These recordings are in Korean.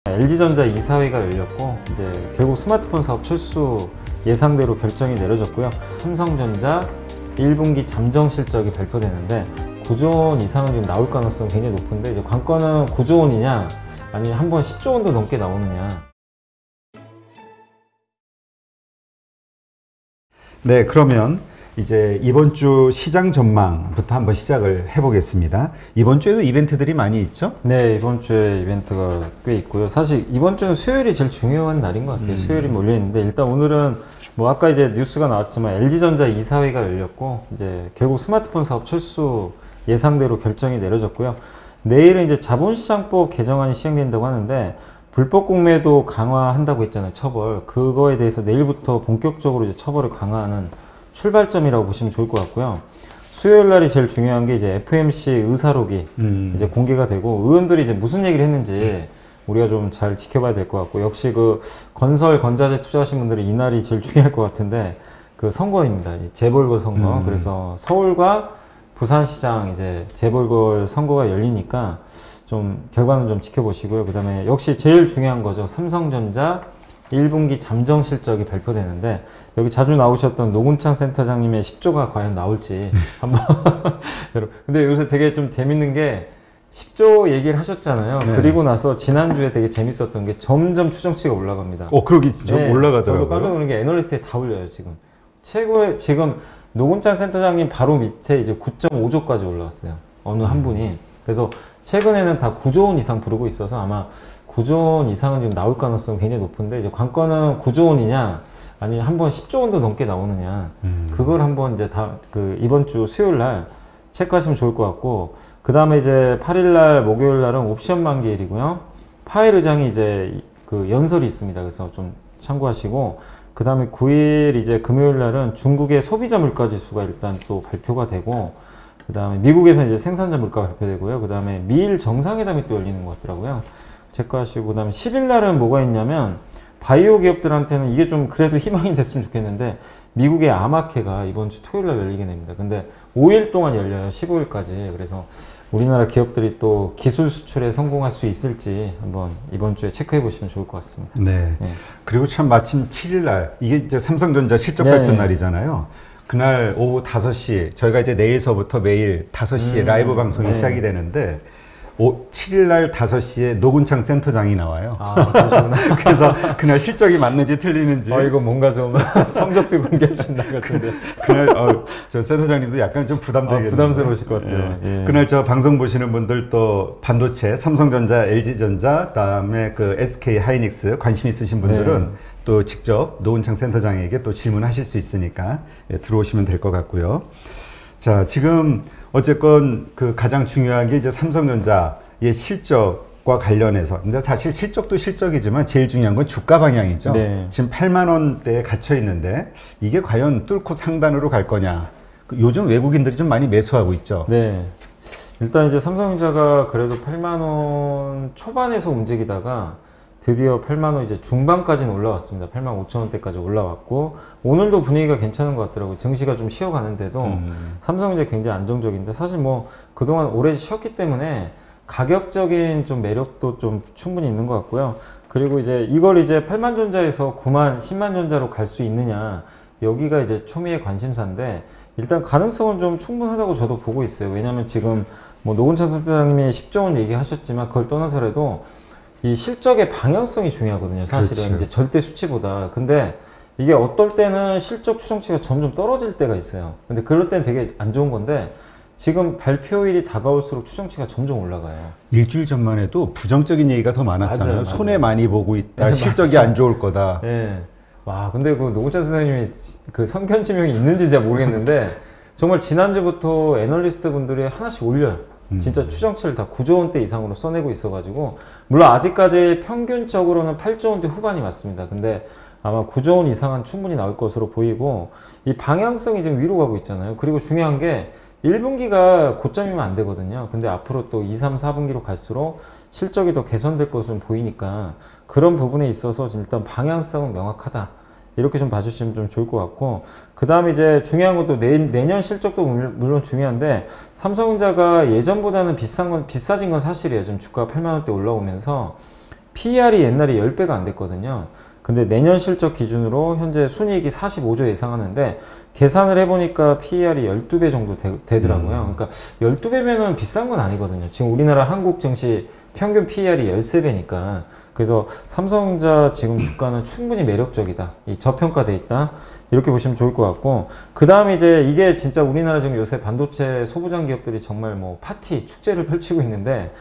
LG전자 이사회가 열렸고 이제 결국 스마트폰 사업 철수 예상대로 결정이 내려졌고요. 삼성전자 1분기 잠정 실적이 발표되는데 9조 원 이상은 지금 나올 가능성이 굉장히 높은데 이제 관건은 9조 원이냐 아니면 한번 10조 원도 넘게 나오느냐. 네, 그러면 이제 이번 주 시장 전망부터 한번 시작을 해보겠습니다. 이번 주에도 이벤트들이 많이 있죠? 네, 이번 주에 이벤트가 꽤 있고요. 사실 이번 주는 수요일이 제일 중요한 날인 것 같아요. 수요일이 몰려있는데 일단 오늘은 뭐 아까 이제 뉴스가 나왔지만 LG전자 이사회가 열렸고 이제 결국 스마트폰 사업 철수 예상대로 결정이 내려졌고요. 내일은 이제 자본시장법 개정안이 시행된다고 하는데 불법 공매도 강화한다고 했잖아요. 처벌. 그거에 대해서 내일부터 본격적으로 이제 처벌을 강화하는 출발점이라고 보시면 좋을 것 같고요. 수요일 날이 제일 중요한 게 이제 FOMC 의사록이 이제 공개가 되고 의원들이 이제 무슨 얘기를 했는지 우리가 좀 잘 지켜봐야 될 것 같고 역시 그 건설 건자재 투자하신 분들이 이날이 제일 중요할 것 같은데 그 선거입니다. 재벌거 선거. 그래서 서울과 부산시장 이제 재벌거 선거가 열리니까 좀 결과는 좀 지켜보시고요. 그 다음에 역시 제일 중요한 거죠. 삼성전자 1분기 잠정 실적이 발표되는데 여기 자주 나오셨던 노군창 센터장님의 10조가 과연 나올지 한번 근데 요새 되게 좀 재밌는 게 10조 얘기를 하셨잖아요. 네. 그리고 나서 지난주에 되게 재밌었던 게 점점 추정치가 올라갑니다. 그러기 진짜 네, 올라가더라고요. 저도 깜짝 놀란 게 애널리스트에 다 올려요. 지금 최고의 지금 노군창 센터장님 바로 밑에 이제 9.5조까지 올라왔어요. 어느 한 분이. 그래서 최근에는 다 9조 원 이상 부르고 있어서 아마 9조 원 이상은 지금 나올 가능성이 굉장히 높은데 이제 관건은 9조 원이냐 아니면 한번 10조 원도 넘게 나오느냐 그걸 한번 이제 다 그 이번 주 수요일 날 체크하시면 좋을 것 같고 그 다음에 이제 8일 날 목요일 날은 옵션 만기일이고요. 파웰 의장이 이제 그 연설이 있습니다. 그래서 좀 참고하시고 그 다음에 9일 이제 금요일 날은 중국의 소비자 물가 지수가 일단 또 발표가 되고 그 다음에 미국에서 이제 생산자 물가 발표되고요. 그 다음에 미일 정상회담이 또 열리는 것 같더라고요. 체크하시고 그 다음에 10일 날은 뭐가 있냐면 바이오 기업들한테는 이게 좀 그래도 희망이 됐으면 좋겠는데 미국의 아마케가 이번 주 토요일 날 열리게 됩니다. 근데 5일 동안 열려요. 15일까지. 그래서 우리나라 기업들이 또 기술 수출에 성공할 수 있을지 한번 이번 주에 체크해 보시면 좋을 것 같습니다. 네. 네. 그리고 참 마침 7일 날 이게 이제 삼성전자 실적 네. 발표 날이잖아요. 그날 오후 5시 저희가 이제 내일서부터 매일 5시에 라이브 방송이 네. 시작이 되는데 7일 날 5시에 노군창 센터장이 나와요. 그러시구나. 그래서 그날 실적이 맞는지 틀리는지. 이거 뭔가 좀 성적표 공개하신다 같은데. 그날 저 센터장님도 약간 좀 부담되겠네요. 부담스러우실 것 같아요. 예. 예. 그날 저 방송 보시는 분들 또 반도체, 삼성전자, LG전자, 그다음에 그 SK 하이닉스 관심 있으신 분들은 네. 또 직접 노은창 센터장에게 또 질문하실 수 있으니까 들어오시면 될 것 같고요. 자, 지금 어쨌건 그 가장 중요한 게 이제 삼성전자의 실적과 관련해서. 근데 사실 실적도 실적이지만 제일 중요한 건 주가 방향이죠. 네. 지금 8만 원대에 갇혀 있는데 이게 과연 뚫고 상단으로 갈 거냐. 요즘 외국인들이 좀 많이 매수하고 있죠. 네. 일단 이제 삼성전자가 그래도 8만 원 초반에서 움직이다가 드디어 8만 원 이제 중반까지는 올라왔습니다. 8만 5천 원대까지 올라왔고 오늘도 분위기가 괜찮은 것 같더라고요. 증시가 좀 쉬어가는데도 삼성전자 굉장히 안정적인데 사실 뭐 그동안 오래 쉬었기 때문에 가격적인 좀 매력도 좀 충분히 있는 것 같고요. 그리고 이제 이걸 이제 8만 전자에서 9만, 10만 전자로 갈 수 있느냐 여기가 이제 초미의 관심사인데 일단 가능성은 좀 충분하다고 저도 보고 있어요. 왜냐하면 지금 뭐 노건찬 선생님이 10조 원 얘기하셨지만 그걸 떠나서라도 이 실적의 방향성이 중요하거든요. 사실은 그렇죠. 이제 절대 수치보다. 근데 이게 어떨 때는 실적 추정치가 점점 떨어질 때가 있어요. 근데 그럴 때는 되게 안 좋은 건데 지금 발표일이 다가올수록 추정치가 점점 올라가요. 일주일 전만 해도 부정적인 얘기가 더 많았잖아요. 맞아요. 손해 많이 보고 있다. 네, 실적이 안 좋을 거다. 네. 와, 근데 그 노건찬 선생님이 그 선견 지명이 있는지 잘 모르겠는데 정말 지난주부터 애널리스트 분들이 하나씩 올려요. 진짜 추정치를 다 9조 원대 이상으로 써내고 있어가지고 물론 아직까지 평균적으로는 8조 원대 후반이 맞습니다. 근데 아마 9조 원 이상은 충분히 나올 것으로 보이고 이 방향성이 지금 위로 가고 있잖아요. 그리고 중요한 게 1분기가 고점이면 안 되거든요. 근데 앞으로 또 2, 3, 4분기로 갈수록 실적이 더 개선될 것으로 보이니까 그런 부분에 있어서 일단 방향성은 명확하다. 이렇게 좀 봐주시면 좀 좋을 것 같고 그 다음에 이제 중요한 것도 내년 실적도 물론 중요한데 삼성전자가 예전보다는 비싸진 건 사실이에요. 지금 주가가 8만 원대 올라오면서 PER이 옛날에 10배가 안 됐거든요. 근데 내년 실적 기준으로 현재 순이익이 45조 예상하는데 계산을 해보니까 PER이 12배 정도 되더라고요. 그러니까 12배면은 비싼 건 아니거든요. 지금 우리나라 한국 증시 평균 PER이 13배니까. 그래서 삼성전자 지금 주가는 충분히 매력적이다. 이 저평가돼 있다. 이렇게 보시면 좋을 것 같고, 그 다음에 이제 이게 진짜 우리나라 지금 요새 반도체 소부장 기업들이 정말 뭐 파티, 축제를 펼치고 있는데,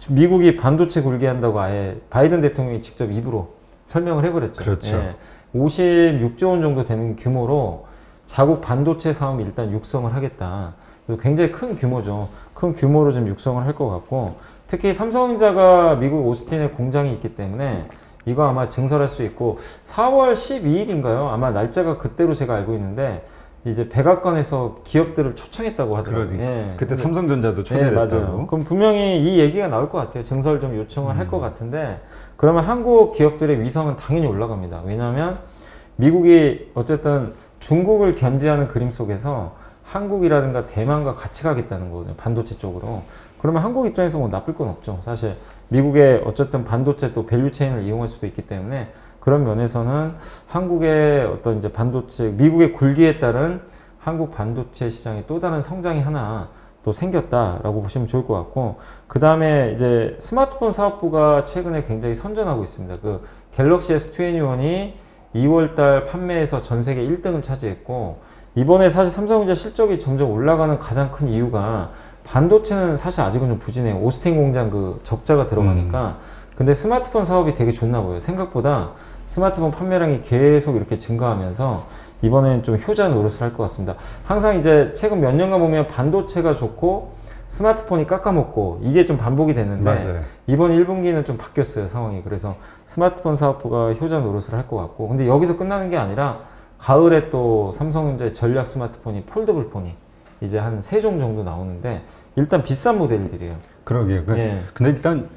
미국이 반도체 굴게 한다고 아예 바이든 대통령이 직접 입으로 설명을 해버렸죠. 그렇죠. 예, 56조 원 정도 되는 규모로 자국 반도체 사업 일단 육성을 하겠다. 그래서 굉장히 큰 규모죠. 큰 규모로 좀 육성을 할 것 같고, 특히 삼성전자가 미국 오스틴에 공장이 있기 때문에 이거 아마 증설할 수 있고, 4월 12일인가요? 아마 날짜가 그때로 제가 알고 있는데, 이제 백악관에서 기업들을 초청했다고 하더라고요. 예. 그때 삼성전자도 초대됐다고. 네, 맞아요. 그럼 분명히 이 얘기가 나올 것 같아요. 증설 좀 요청을 할 것 같은데, 그러면 한국 기업들의 위상은 당연히 올라갑니다. 왜냐하면 미국이 어쨌든 중국을 견제하는 그림 속에서 한국이라든가 대만과 같이 가겠다는 거거든요. 반도체 쪽으로. 그러면 한국 입장에서 뭐 나쁠 건 없죠. 사실 미국의 어쨌든 반도체 또 밸류체인을 이용할 수도 있기 때문에 그런 면에서는 한국의 어떤 이제 반도체, 미국의 굴기에 따른 한국 반도체 시장의 또 다른 성장이 하나 또 생겼다라고 보시면 좋을 것 같고, 그 다음에 이제 스마트폰 사업부가 최근에 굉장히 선전하고 있습니다. 그 갤럭시 S21이 2월달 판매에서 전 세계 1등을 차지했고, 이번에 사실 삼성전자 실적이 점점 올라가는 가장 큰 이유가 반도체는 사실 아직은 좀 부진해요. 오스틴 공장 그 적자가 들어가니까. 근데 스마트폰 사업이 되게 좋나 보여요. 생각보다 스마트폰 판매량이 계속 이렇게 증가하면서 이번에는 좀 효자 노릇을 할 것 같습니다. 항상 이제 최근 몇 년간 보면 반도체가 좋고 스마트폰이 깎아먹고 이게 좀 반복이 됐는데, 맞아요. 이번 1분기는 좀 바뀌었어요, 상황이. 그래서 스마트폰 사업부가 효자 노릇을 할 것 같고, 근데 여기서 끝나는 게 아니라 가을에 또 삼성전자의 전략 스마트폰이 폴더블 폰이 이제 한 3종 정도 나오는데, 일단 비싼 모델들이에요. 그러게요. 예. 근데 일단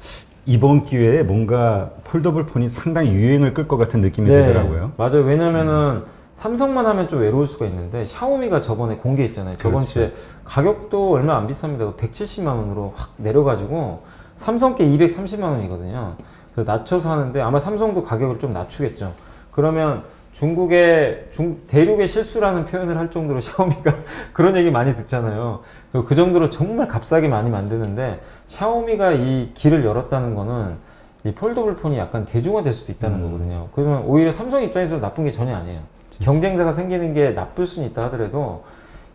이번 기회에 뭔가 폴더블 폰이 상당히 유행을 끌 것 같은 느낌이 네, 들더라고요. 맞아요. 왜냐면은 삼성만 하면 좀 외로울 수가 있는데, 샤오미가 저번에 공개했잖아요. 저번 그렇죠. 주에 가격도 얼마 안 비쌉니다. 170만 원으로 확 내려가지고 삼성께 230만 원이거든요. 그래서 낮춰서 하는데 아마 삼성도 가격을 좀 낮추겠죠. 그러면 중국의 대륙의 실수라는 표현을 할 정도로 샤오미가 그런 얘기 많이 듣잖아요. 그 정도로 정말 값싸게 많이 만드는데, 샤오미가 이 길을 열었다는 거는 이 폴더블 폰이 약간 대중화될 수도 있다는 거거든요. 그러면 오히려 삼성 입장에서 나쁜 게 전혀 아니에요. 경쟁사가 생기는 게 나쁠 수는 있다 하더라도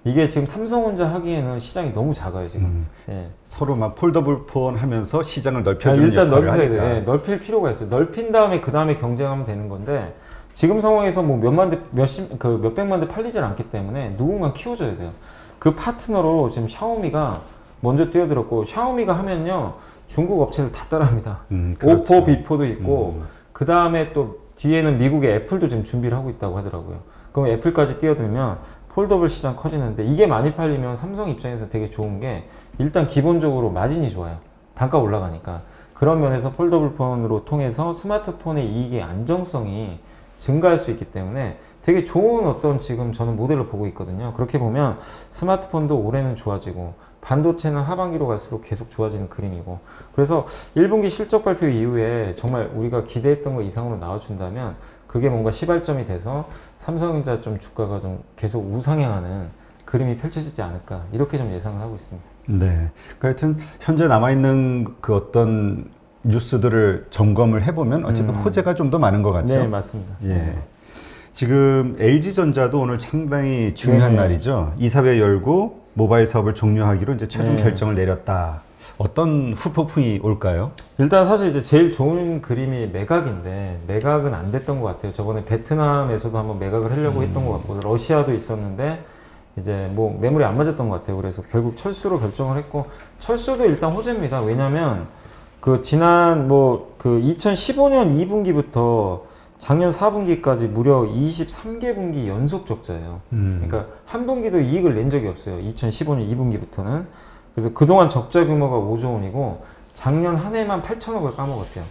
이게 지금 삼성전자 하기에는 시장이 너무 작아요, 지금. 예. 서로 막 폴더블 폰 하면서 시장을 넓혀주는 일단 역할을 넓혀야 하니까. 돼요. 예, 넓힐 필요가 있어요. 넓힌 다음에 그 다음에 경쟁하면 되는 건데, 지금 상황에서 뭐 몇만 대, 몇백만 대 팔리질 않기 때문에 누군가 키워줘야 돼요. 그 파트너로 지금 샤오미가 먼저 뛰어들었고, 샤오미가 하면요 중국 업체들 다 따라합니다. 그렇죠. 오포, 비포도 있고, 그 다음에 또 뒤에는 미국의 애플도 지금 준비를 하고 있다고 하더라고요. 그럼 애플까지 뛰어들면 폴더블 시장 커지는데, 이게 많이 팔리면 삼성 입장에서 되게 좋은 게 일단 기본적으로 마진이 좋아요. 단가 올라가니까. 그런 면에서 폴더블 폰으로 통해서 스마트폰의 이익의 안정성이 증가할 수 있기 때문에 되게 좋은 어떤 지금 저는 모델을 보고 있거든요. 그렇게 보면 스마트폰도 올해는 좋아지고 반도체는 하반기로 갈수록 계속 좋아지는 그림이고, 그래서 1분기 실적 발표 이후에 정말 우리가 기대했던 거 이상으로 나와준다면 그게 뭔가 시발점이 돼서 삼성전자 좀 주가가 좀 계속 우상향하는 그림이 펼쳐지지 않을까, 이렇게 좀 예상을 하고 있습니다. 네. 그러니까 하여튼 현재 남아있는 그 어떤 뉴스들을 점검을 해보면 어쨌든 호재가 좀 더 많은 것 같죠? 네, 맞습니다. 예. 지금 LG전자도 오늘 상당히 중요한 네네. 날이죠. 이사회 열고 모바일 사업을 종료하기로 이제 최종 네. 결정을 내렸다. 어떤 후폭풍이 올까요? 일단 사실 이제 제일 좋은 그림이 매각인데, 매각은 안 됐던 것 같아요. 저번에 베트남에서도 한번 매각을 하려고 했던 것 같고, 러시아도 있었는데 이제 뭐 매물이 안 맞았던 것 같아요. 그래서 결국 철수로 결정을 했고, 철수도 일단 호재입니다. 왜냐면 그 지난 그 2015년 2분기부터 작년 4분기까지 무려 23개 분기 연속 적자예요. 그러니까 한 분기도 이익을 낸 적이 없어요. 2015년 2분기부터는. 그래서 그동안 적자 규모가 5조 원이고 작년 한 해만 8천억을 까먹었대요.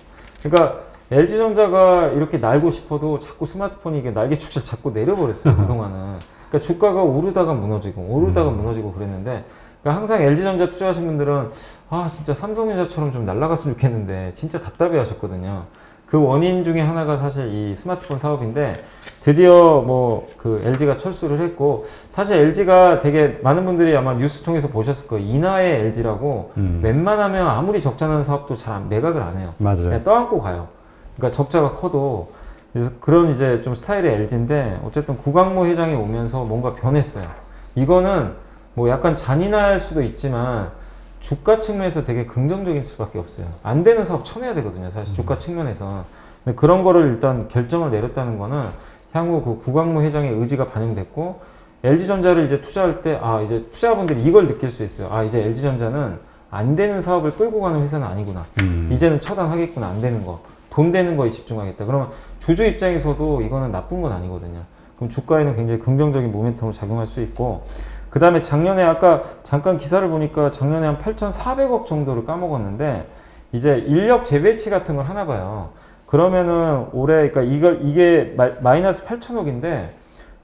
그러니까 LG전자가 이렇게 날고 싶어도 자꾸 스마트폰이 이게 날개 축을 자꾸 내려버렸어요. 그동안은. 그러니까 주가가 오르다가 무너지고 그랬는데, 그러니까 항상 LG전자 투자하신 분들은 아 진짜 삼성전자처럼 좀 날아갔으면 좋겠는데 진짜 답답해 하셨거든요. 그 원인 중에 하나가 사실 이 스마트폰 사업인데 드디어 뭐 그 LG가 철수를 했고 사실 LG가 되게 많은 분들이 아마 뉴스 통해서 보셨을 거예요. 인하의 LG라고 웬만하면 아무리 적자 나는 사업도 잘 매각을 안 해요. 맞아요. 그냥 떠안고 가요. 그러니까 적자가 커도 그래서 그런 이제 좀 스타일의 LG인데 어쨌든 구광모 회장이 오면서 뭔가 변했어요. 이거는 뭐 약간 잔인할 수도 있지만 주가 측면에서 되게 긍정적인 수밖에 없어요. 안 되는 사업 쳐내야 되거든요. 사실 주가 측면에서. 근데 그런 거를 일단 결정을 내렸다는 거는 향후 그 구광모 회장의 의지가 반영됐고 LG전자를 이제 투자할 때 이제 투자분들이 이걸 느낄 수 있어요. 이제 LG전자는 안 되는 사업을 끌고 가는 회사는 아니구나. 이제는 처단하겠구나. 안 되는 거. 돈 되는 거에 집중하겠다. 그러면 주주 입장에서도 이거는 나쁜 건 아니거든요. 그럼 주가에는 굉장히 긍정적인 모멘텀을 작용할 수 있고 그 다음에 작년에 아까 잠깐 기사를 보니까 작년에 한 8,400억 정도를 까먹었는데 이제 인력 재배치 같은 걸 하나 봐요. 그러면은 올해 그러니까 이게 마이너스 8천억인데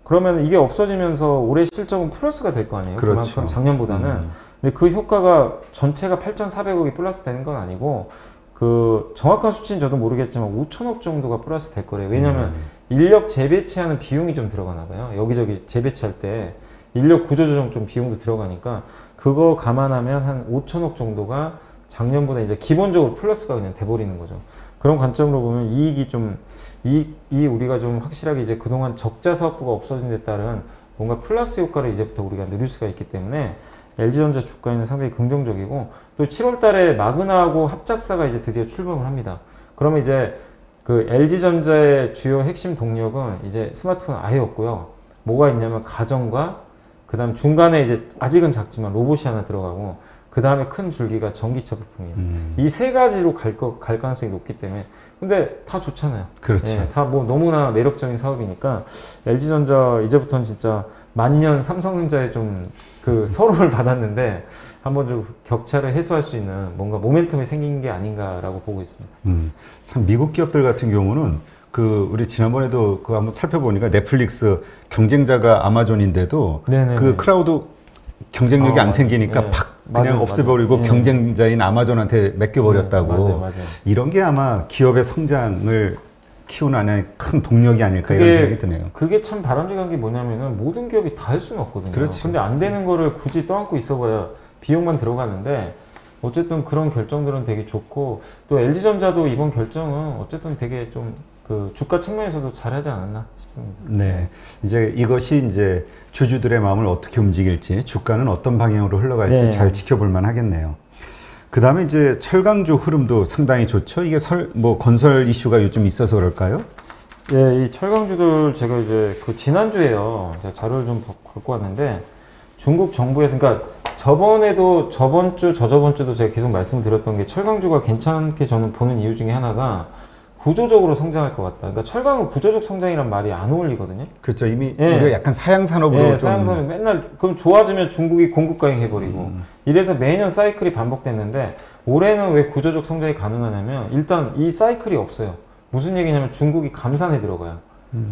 그러면 이게 없어지면서 올해 실적은 플러스가 될 거 아니에요. 그렇죠. 그만큼 작년보다는. 근데 그 효과가 전체가 8,400억이 플러스 되는 건 아니고 그 정확한 수치는 저도 모르겠지만 5천억 정도가 플러스 될 거래요. 왜냐하면 인력 재배치하는 비용이 좀 들어가나 봐요. 여기저기 재배치할 때 인력 구조조정 좀 비용도 들어가니까 그거 감안하면 한 5천억 정도가 작년보다 이제 기본적으로 플러스가 그냥 돼버리는 거죠. 그런 관점으로 보면 이익이 좀 우리가 좀 확실하게 이제 그동안 적자 사업부가 없어진 데 따른 뭔가 플러스 효과를 이제부터 우리가 누릴 수가 있기 때문에 LG전자 주가에는 상당히 긍정적이고 또 7월 달에 마그나하고 합작사가 이제 드디어 출범을 합니다. 그러면 이제 그 LG전자의 주요 핵심 동력은 이제 스마트폰 아예 없고요. 뭐가 있냐면 가전과 그 다음 중간에 이제 아직은 작지만 로봇이 하나 들어가고 그 다음에 큰 줄기가 전기차 부품이에요. 이 세 가지로 갈 가능성이 높기 때문에 근데 다 좋잖아요. 그렇죠. 예, 다 뭐 너무나 매력적인 사업이니까 LG전자 이제부터는 진짜 만년 삼성전자에 좀 그 서로를 받았는데 한번 좀 격차를 해소할 수 있는 뭔가 모멘텀이 생긴 게 아닌가라고 보고 있습니다. 참 미국 기업들 같은 경우는 그 우리 지난번에도 그거 한번 살펴보니까 넷플릭스 경쟁자가 아마존인데도 네네네. 그 크라우드 경쟁력이 안 생기니까 팍 그냥 맞아요, 없애버리고 맞아요. 경쟁자인 아마존한테 맡겨버렸다고. 맞아요. 이런 게 아마 기업의 성장을 키우는 하나의 큰 동력이 아닐까 이런 생각이 드네요. 그게 참 바람직한 게 뭐냐면은 모든 기업이 다 할 수는 없거든요. 그렇지. 근데 안 되는 거를 굳이 떠안고 있어봐야 비용만 들어가는데 어쨌든 그런 결정들은 되게 좋고 또 LG전자도 이번 결정은 어쨌든 되게 좀 그 주가 측면에서도 잘하지 않았나 싶습니다. 네, 이제 이것이 이제 주주들의 마음을 어떻게 움직일지 주가는 어떤 방향으로 흘러갈지 네. 잘 지켜볼 만하겠네요. 그 다음에 이제 철강주 흐름도 상당히 좋죠. 이게 건설 이슈가 요즘 있어서 그럴까요? 예, 이 철강주들 제가 이제 그 지난주에요. 제가 자료를 좀 갖고 왔는데 중국 정부에서 그러니까 저번에도 저번 주 저저번 주도 제가 계속 말씀을 드렸던 게 철강주가 괜찮게 저는 보는 이유 중에 하나가 구조적으로 성장할 것 같다. 그러니까 철강은 구조적 성장이란 말이 안 어울리거든요. 그렇죠. 이미 예. 우리가 약간 사양 산업으로 좀 사양산업이 맨날 그럼 좋아지면 중국이 공급 가행해버리고 이래서 매년 사이클이 반복됐는데 올해는 왜 구조적 성장이 가능하냐면 일단 이 사이클이 없어요. 무슨 얘기냐면 중국이 감산에 들어가요.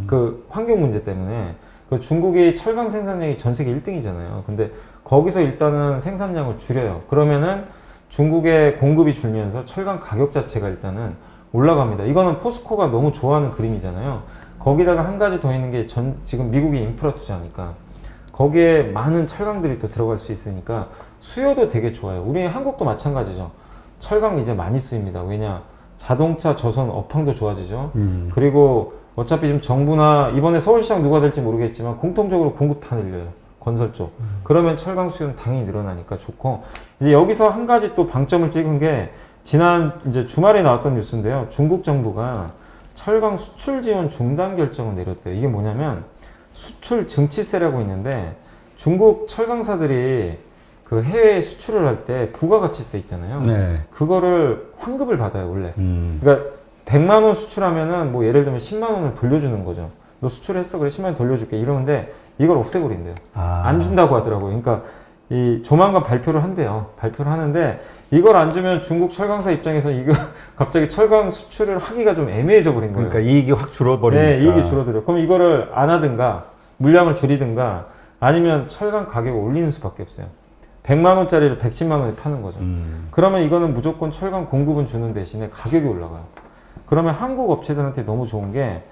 그 환경 문제 때문에 그 중국이 철강 생산량이 전 세계 1등이잖아요. 근데 거기서 일단은 생산량을 줄여요. 그러면은 중국의 공급이 줄면서 철강 가격 자체가 일단은 올라갑니다. 이거는 포스코가 너무 좋아하는 그림이잖아요. 거기다가 한 가지 더 있는 게 지금 미국이 인프라 투자니까 거기에 많은 철강들이 또 들어갈 수 있으니까 수요도 되게 좋아요. 우리 한국도 마찬가지죠. 철강 이제 많이 쓰입니다. 왜냐? 자동차 저선 업황도 좋아지죠. 그리고 어차피 지금 정부나 이번에 서울시장 누가 될지 모르겠지만 공통적으로 공급 다 늘려요. 건설 쪽. 그러면 철강 수요는 당연히 늘어나니까 좋고 이제 여기서 한 가지 또 방점을 찍은 게 지난 이제 주말에 나왔던 뉴스인데요. 중국 정부가 철강 수출 지원 중단 결정을 내렸대요. 이게 뭐냐면 수출 증치세라고 있는데 중국 철강사들이 그 해외 수출을 할 때 부가가치세 있잖아요. 네. 그거를 환급을 받아요, 원래. 그러니까 100만 원 수출하면은 뭐 예를 들면 10만 원을 돌려주는 거죠. 너 수출했어? 그래 10만 원 돌려줄게. 이러는데 이걸 없애버린대요. 안 준다고 하더라고요. 그러니까 이 조만간 발표를 한대요. 발표를 하는데 이걸 안 주면 중국 철강사 입장에서 이거 갑자기 철강 수출을 하기가 좀 애매해져 버린 거예요. 그러니까 이익이 확 줄어버리니까. 네, 이익이 줄어들어요. 그럼 이거를 안 하든가 물량을 줄이든가 아니면 철강 가격을 올리는 수밖에 없어요. 100만 원짜리를 110만 원에 파는 거죠. 그러면 이거는 무조건 철강 공급은 주는 대신에 가격이 올라가요. 그러면 한국 업체들한테 너무 좋은 게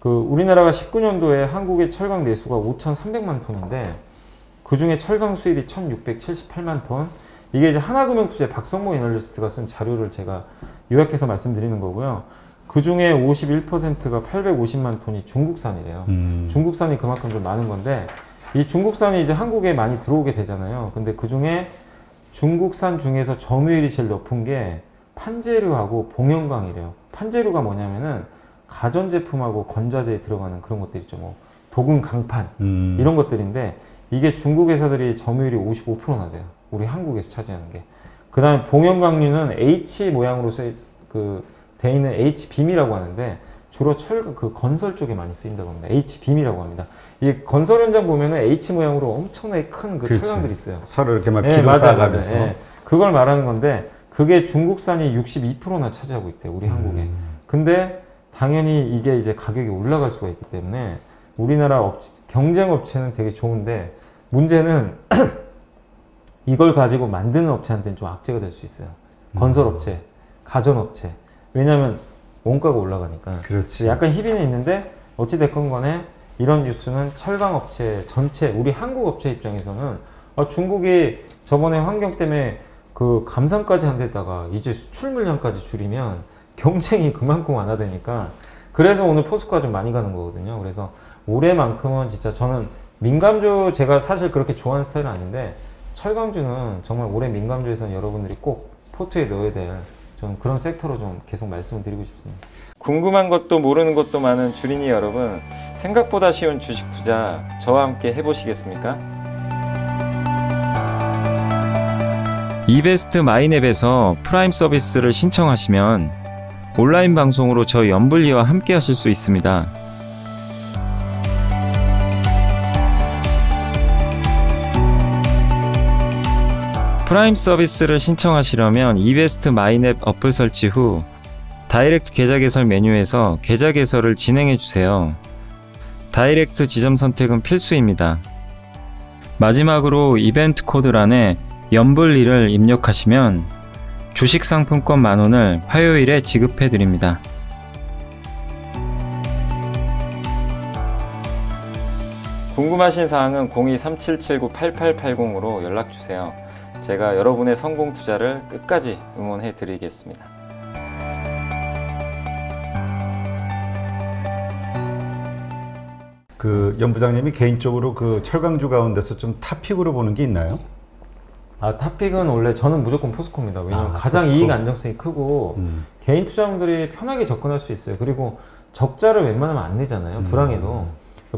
그 우리나라가 19년도에 한국의 철강 내수가 5,300만 톤인데 그 중에 철강 수입이 1,678만 톤. 이게 이제 하나금융투자 박성모 애널리스트가 쓴 자료를 제가 요약해서 말씀드리는 거고요. 그 중에 51%가 850만 톤이 중국산이래요. 중국산이 그만큼 좀 많은 건데 이 중국산이 이제 한국에 많이 들어오게 되잖아요. 근데 그 중에 중국산 중에서 점유율이 제일 높은 게 판재료하고 봉연광이래요. 판재료가 뭐냐면은 가전제품하고 건자재에 들어가는 그런 것들 있죠. 뭐 도금 강판 이런 것들인데 이게 중국 회사들이 점유율이 55%나 돼요. 우리 한국에서 차지하는 게. 그 다음에 봉연광류는 H 모양으로 돼 있는 H빔이라고 하는데 주로 그 건설 쪽에 많이 쓰인다고 합니다. H빔이라고 합니다. 이 건설 현장 보면은 H 모양으로 엄청나게 큰 그 철강들이 있어요. 서로 이렇게 막 기둥 쌓아가면서. 네. 그걸 말하는 건데 그게 중국산이 62%나 차지하고 있대요. 우리 한국에. 근데 당연히 이게 이제 가격이 올라갈 수가 있기 때문에 우리나라 경쟁 업체는 되게 좋은데 문제는 이걸 가지고 만드는 업체한테는 좀 악재가 될 수 있어요. 건설업체, 가전업체. 왜냐하면 원가가 올라가니까. 그렇지. 약간 희비는 있는데 어찌됐건 간에 이런 뉴스는 철강업체 전체 우리 한국 업체 입장에서는 중국이 저번에 환경 때문에 그 감산까지 한 데다가 이제 수출 물량까지 줄이면 경쟁이 그만큼 완화되니까 그래서 오늘 포스코가 좀 많이 가는 거거든요. 그래서 올해만큼은 진짜 저는 민감주 제가 사실 그렇게 좋아하는 스타일은 아닌데 철강주는 정말 올해 민감주에서는 여러분들이 꼭 포트에 넣어야 될 저는 그런 섹터로 좀 계속 말씀을 드리고 싶습니다. 궁금한 것도 모르는 것도 많은 주린이 여러분, 생각보다 쉬운 주식 투자 저와 함께 해보시겠습니까? 이베스트 마이넷에서 프라임 서비스를 신청하시면 온라인 방송으로 저희 연불리와 함께 하실 수 있습니다. 프라임 서비스를 신청하시려면 이베스트 마이넷 어플 설치 후 다이렉트 계좌 개설 메뉴에서 계좌 개설을 진행해 주세요. 다이렉트 지점 선택은 필수입니다. 마지막으로 이벤트 코드란에 연불리를 입력하시면 주식 상품권 10,000원을 화요일에 지급해 드립니다. 궁금하신 사항은 02-3779-8880으로 연락 주세요. 제가 여러분의 성공 투자를 끝까지 응원해 드리겠습니다. 그 연 부장님이 개인적으로 그 철강주 가운데서 좀 탑픽으로 보는 게 있나요? 탑픽은 원래 저는 무조건 포스코입니다. 왜냐면 가장 포스코. 이익 안정성이 크고 개인 투자자분들이 편하게 접근할 수 있어요. 그리고 적자를 웬만하면 안 내잖아요. 불황에도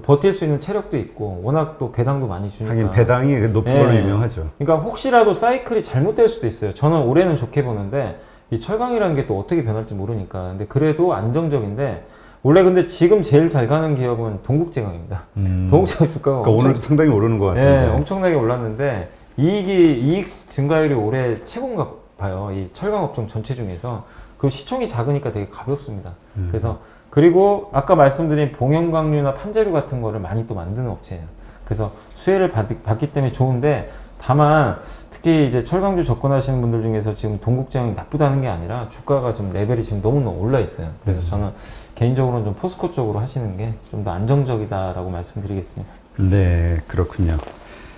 버틸 수 있는 체력도 있고 워낙 또 배당도 많이 주니까. 하긴 배당이 높은 걸로 유명하죠. 그러니까 혹시라도 사이클이 잘못될 수도 있어요. 저는 올해는 좋게 보는데 이 철강이라는 게 또 어떻게 변할지 모르니까. 근데 그래도 안정적인데 원래 근데 지금 제일 잘 가는 기업은 동국제강입니다. 동국제강 주가가 그러니까 오늘 상당히 오르는 것 같은데. 엄청나게 올랐는데 이익 증가율이 올해 최고인가 봐요. 이 철강업종 전체 중에서. 그 시총이 작으니까 되게 가볍습니다. 그래서 그리고 아까 말씀드린 봉연광류나 판재료 같은 거를 많이 또 만드는 업체예요. 그래서 수혜를 받기 때문에 좋은데 다만 특히 이제 철강주 접근하시는 분들 중에서 지금 동국제강이 나쁘다는 게 아니라 주가가 좀 레벨이 지금 너무너무 올라 있어요. 그래서 저는 개인적으로는 좀 포스코 쪽으로 하시는 게 좀 더 안정적이다라고 말씀드리겠습니다. 네, 그렇군요.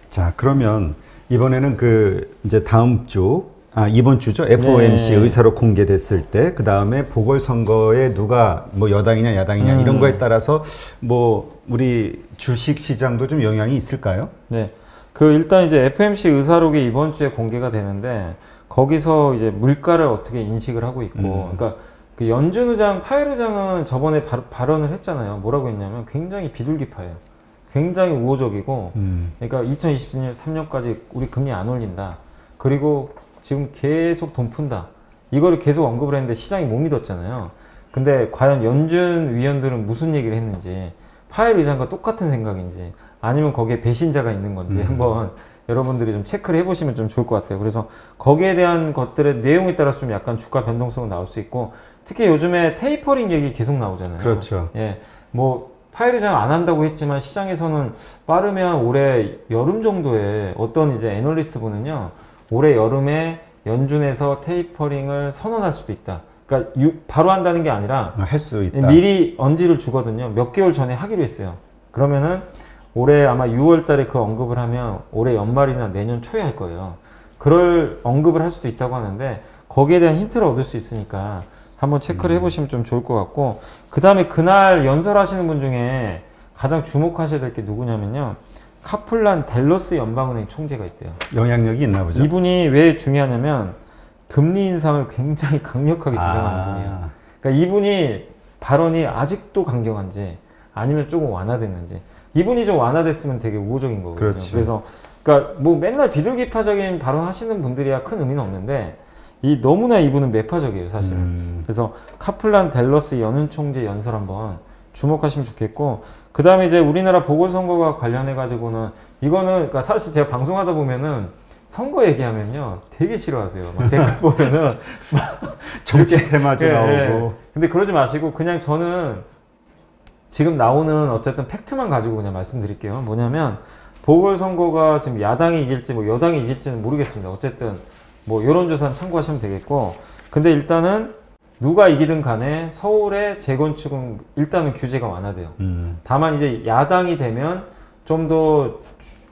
자, 그러면 이번에는 이제 다음 주, 이번 주죠. FOMC 의사로 공개됐을 때, 그 다음에 보궐선거에 누가 뭐 여당이냐 야당이냐 이런 거에 따라서 뭐 우리 주식 시장도 좀 영향이 있을까요? 네. 일단 이제 FOMC 의사록이 이번 주에 공개가 되는데, 거기서 이제 물가를 어떻게 인식을 하고 있고, 그러니까 그 연준 의장, 파웰 의장은 저번에 발언을 했잖아요. 뭐라고 했냐면 굉장히 비둘기파예요. 굉장히 우호적이고, 그러니까 2023년까지 우리 금리 안 올린다. 그리고 지금 계속 돈 푼다. 이거를 계속 언급을 했는데 시장이 못 믿었잖아요. 근데 과연 연준 위원들은 무슨 얘기를 했는지, 파웰 의장과 똑같은 생각인지, 아니면 거기에 배신자가 있는 건지 한번 여러분들이 좀 체크를 해보시면 좀 좋을 것 같아요. 그래서 거기에 대한 것들의 내용에 따라서 좀 약간 주가 변동성은 나올 수 있고, 특히 요즘에 테이퍼링 얘기 계속 나오잖아요. 그렇죠. 예, 뭐 파웰 의장 안 한다고 했지만 시장에서는 빠르면 올해 여름 정도에 어떤 이제 애널리스트 분은요, 올해 여름에 연준에서 테이퍼링을 선언할 수도 있다. 그러니까 바로 한다는 게 아니라 할 수 있다. 미리 언지를 주거든요. 몇 개월 전에 하기로 했어요. 그러면은 올해 아마 6월 달에 그 언급을 하면 올해 연말이나 내년 초에 할 거예요. 그럴 언급을 할 수도 있다고 하는데 거기에 대한 힌트를 얻을 수 있으니까 한번 체크를 해보시면 좀 좋을 것 같고, 그 다음에 그날 연설하시는 분 중에 가장 주목하셔야 될 게 누구냐면요. 카플란 댈러스 연방은행 총재가 있대요. 영향력이 있나 보죠. 이분이 왜 중요하냐면 금리 인상을 굉장히 강력하게 주장하는 분이에요. 그러니까 이분이 발언이 아직도 강경한지 아니면 조금 완화됐는지. 이분이 좀 완화됐으면 되게 우호적인 거거든요. 그렇지. 그래서 그러니까 뭐 맨날 비둘기파적인 발언 하시는 분들이야 큰 의미는 없는데 너무나 이분은 매파적이에요, 사실은. 그래서 카플란 댈러스 연은 총재 연설 한번 주목하시면 좋겠고, 그 다음에 이제 우리나라 보궐선거가 관련해 가지고는 이거는 그러니까 사실 제가 방송하다 보면은 선거 얘기하면요 되게 싫어하세요. 막 댓글 보면은 막 정치 테마도 나오고. 근데 그러지 마시고 그냥 저는 지금 나오는 어쨌든 팩트만 가지고 그냥 말씀드릴게요. 뭐냐면 보궐선거가 지금 야당이 이길지 뭐 여당이 이길지는 모르겠습니다. 어쨌든 뭐 여론조사는 참고하시면 되겠고, 근데 일단은 누가 이기든 간에 서울의 재건축은 일단은 규제가 완화돼요. 다만 이제 야당이 되면 좀 더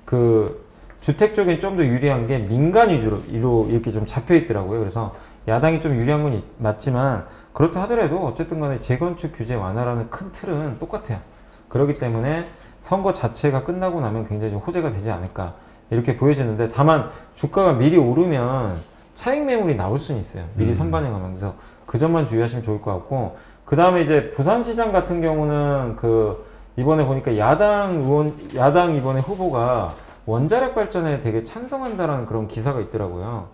그 주택 쪽엔 좀 더 유리한 게 민간 위주로 이렇게 좀 잡혀 있더라고요. 그래서 야당이 좀 유리한 건 맞지만 그렇다 하더라도 어쨌든 간에 재건축 규제 완화라는 큰 틀은 똑같아요. 그렇기 때문에 선거 자체가 끝나고 나면 굉장히 좀 호재가 되지 않을까 이렇게 보여지는데, 다만 주가가 미리 오르면 차익 매물이 나올 수는 있어요. 미리 선반영하면. 그래서 그 점만 주의하시면 좋을 것 같고, 그 다음에 이제 부산시장 같은 경우는 그 이번에 보니까 야당 이번에 후보가 원자력 발전에 되게 찬성한다라는 그런 기사가 있더라고요.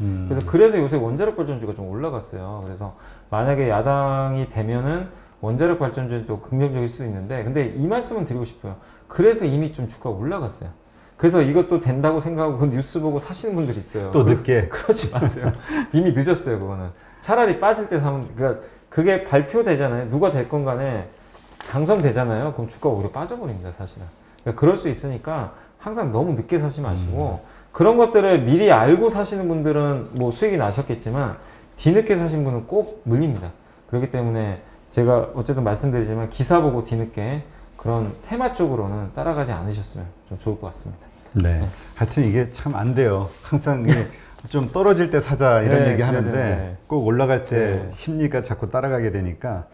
그래서 요새 원자력 발전주가 좀 올라갔어요. 그래서 만약에 야당이 되면은 원자력 발전주는 또 긍정적일 수도 있는데, 근데 이 말씀은 드리고 싶어요. 그래서 이미 좀 주가가 올라갔어요. 그래서 이것도 된다고 생각하고 그 뉴스 보고 사시는 분들이 있어요. 또 늦게. 그러지 마세요. 이미 늦었어요, 그거는. 차라리 빠질 때 사면, 그러니까 그게 발표되잖아요. 누가 됐건 간에 당선되잖아요. 그럼 주가가 오히려 빠져버립니다, 사실은. 그러니까 그럴 수 있으니까 항상 너무 늦게 사지 마시고, 그런 것들을 미리 알고 사시는 분들은 뭐 수익이 나셨겠지만 뒤늦게 사신 분은 꼭 물립니다. 그렇기 때문에 제가 어쨌든 말씀드리지만 기사 보고 뒤늦게 그런 테마 쪽으로는 따라가지 않으셨으면 좀 좋을 것 같습니다. 네. 하여튼 이게 참 안 돼요. 항상 이게 좀 떨어질 때 사자 이런 네, 얘기 하는데 네. 꼭 올라갈 때 네. 심리가 자꾸 따라가게 되니까